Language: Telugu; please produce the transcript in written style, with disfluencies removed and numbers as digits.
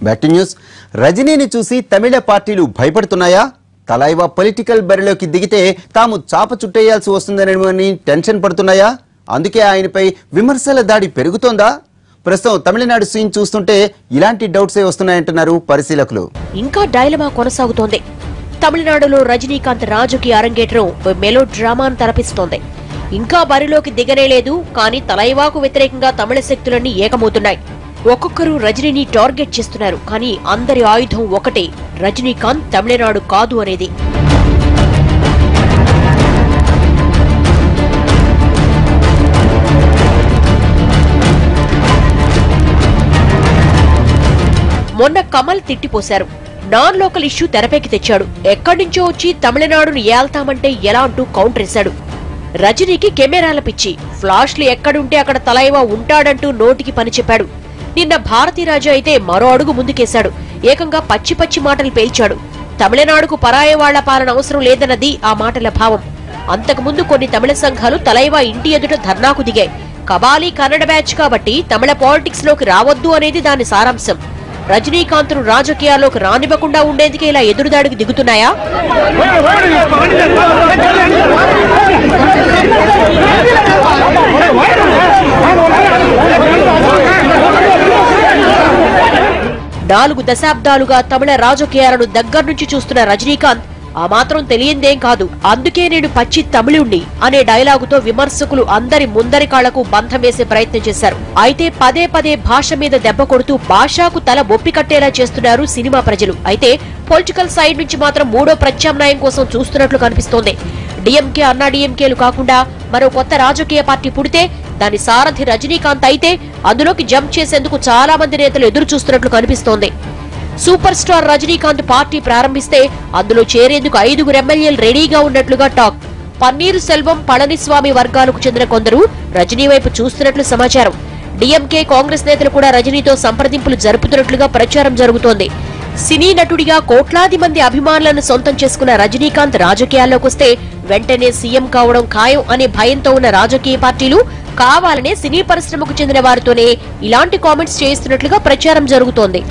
Back to news. రజనీని చూసి తమిళ పార్టీలు భయపడుతున్నాయా? తలైవా పొలిటికల్ బరిలోకి దిగితే తాము చాప చుట్టేయాల్సి వస్తుందనేమని టెన్షన్ పడుతున్నాయా? అందుకే ఆయనపై విమర్శల దాడి పెరుగుతోందా? ప్రస్తుతం తమిళనాడు సీన్ చూస్తుంటే ఇలాంటి డౌట్సే వస్తున్నాయంటున్నారు పరిశీలకులు. ఇంకా డైలమా కొనసాగుతోంది. తమిళనాడులో రజనీకాంత్ రాజకీయ అరంగేట్రం మెలో డ్రామాను తలపిస్తోంది. ఇంకా బరిలోకి దిగనేలేదు. కానీ తలైవాకు వ్యతిరేకంగా తమిళ శక్తులన్నీ ఏకమవుతున్నాయి. ఒక్కొక్కరు రజనీని టార్గెట్ చేస్తున్నారు. కానీ అందరి ఆయుధం ఒకటే, రజనీకాంత్ తమిళనాడు కాదు అనేది. మొన్న కమల్ తిట్టిపోశారు. నాన్ లోకల్ ఇష్యూ తెరపైకి తెచ్చాడు. ఎక్కడి నుంచో వచ్చి తమిళనాడును ఏల్తామంటే ఎలా అంటూ కౌంటర్ వేశాడు. రజనీకి కెమెరాల పిచ్చి, ఫ్లాష్లు ఎక్కడుంటే అక్కడ తలైవా ఉంటాడంటూ నోటికి పని చెప్పాడు. నిన్న భారతీరాజు అయితే మరో అడుగు ముందుకేశాడు. ఏకంగా పచ్చి పచ్చి మాటలు పేల్చాడు. తమిళనాడుకు పరాయ వాళ్ల పాలన అవసరం లేదన్నది ఆ మాటల భావం. అంతకుముందు కొన్ని తమిళ సంఘాలు తలైవా ఇంటి ఎదుట ధర్నాకు దిగాయి. కబాలీ కన్నడ బ్యాచ్ కాబట్టి తమిళ పాలిటిక్స్ లోకి రావద్దు అనేది దాని సారాంశం. రజనీకాంత్ను రాజకీయాల్లోకి రానివ్వకుండా ఉండేందుకే ఇలా ఎదురుదాడికి దిగుతున్నాయా? నాలుగు దశాబ్దాలుగా తమిళ రాజకీయాలను దగ్గర నుంచి చూస్తున్న రజనీకాంత్ ఆ మాత్రం తెలియందేం కాదు. అందుకే నేను పచ్చి తమిళుణ్ణి అనే డైలాగుతో విమర్శకులు అందరి ముందరి కాళ్లకు బంధం వేసే ప్రయత్నం చేశారు. అయితే పదే పదే భాష మీద దెబ్బ కొడుతూ భాషకు తల బొప్పి కట్టేలా చేస్తున్నారు సినిమా ప్రజలు. అయితే పొలిటికల్ సైడ్ నుంచి మాత్రం మూడో ప్రత్యామ్నాయం కోసం చూస్తున్నట్లు కనిపిస్తోంది. డిఎంకే అన్నా డిఎంకేలు కాకుండా మరో కొత్త రాజకీయ పార్టీ పుడితే దాని సారథి రజనీకాంత్ అయితే అందులోకి జంప్ చేసేందుకు చాలా మంది నేతలు ఎదురు చూస్తున్నట్లు కనిపిస్తోంది. సూపర్ స్టార్ రజనీకాంత్ పార్టీ ప్రారంభిస్తే అందులో చేరేందుకు 5 ఎమ్మెల్యేలు రెడీగా ఉన్నట్లుగా టాక్. పన్నీరు సెల్వం, పళనిస్వామి వర్గాలకు చెందిన కొందరు రజనీ వైపు చూస్తున్నట్లు సమాచారం. డిఎంకే, కాంగ్రెస్ నేతలు కూడా రజనీతో సంప్రదింపులు జరుపుతున్నట్లుగా ప్రచారం జరుగుతోంది. సినీ నటుడిగా కోట్లాది మంది అభిమానులను సొంతం చేసుకున్న రజనీకాంత్ రాజకీయాల్లోకి వస్తే వెంటనే సీఎం కావడం ఖాయం అనే భయంతో ఉన్న రాజకీయ పార్టీలు కావాలనే సినీ పరిశ్రమకు చెందిన వారితోనే ఇలాంటి కామెంట్స్ చేయిస్తున్నట్లుగా ప్రచారం జరుగుతోంది.